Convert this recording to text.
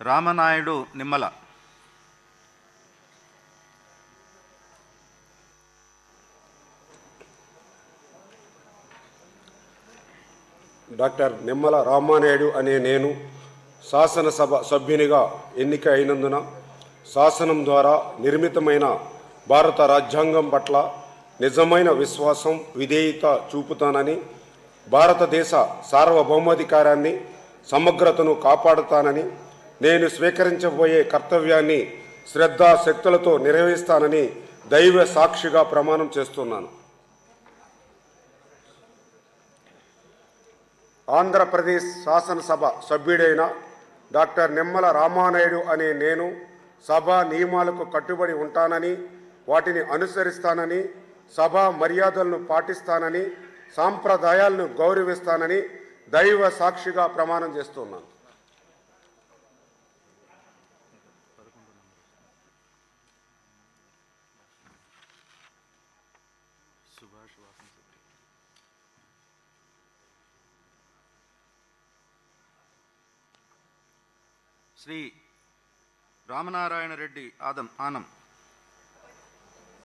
Rama Naidu Nimmala. Doctor Nimmala Ramanaidu అనే నేను శాసనసభ సభ్యునిగా ఎన్నిక అయినందున శాసనం ద్వారా నిర్మితమైన భారత రాజ్యాంగం పట్ల నిజమైన విశ్వాసం, విధేయత చూపుతానని, భారతదేశ సార్వభౌమాధికారాన్ని, సమగ్రతను కాపాడుతానని, నేను స్వీకరించబోయే కర్తవ్యాన్ని శ్రద్ధాశక్తులతో నిర్వహిస్తానని దైవ సాక్షిగా ప్రమాణం చేస్తున్నాను. ఆంధ్రప్రదేశ్ శాసనసభ సభ్యుడైన డాక్టర్ నిమ్మల రామానాయుడు అనే నేను సభా నియమాలకు కట్టుబడి ఉంటానని, వాటిని అనుసరిస్తానని, సభా మర్యాదలను పాటిస్తానని, సాంప్రదాయాలను గౌరవిస్తానని దైవ సాక్షిగా ప్రమాణం చేస్తున్నాను. శ్రీ రామనారాయణ రెడ్డి ఆనం.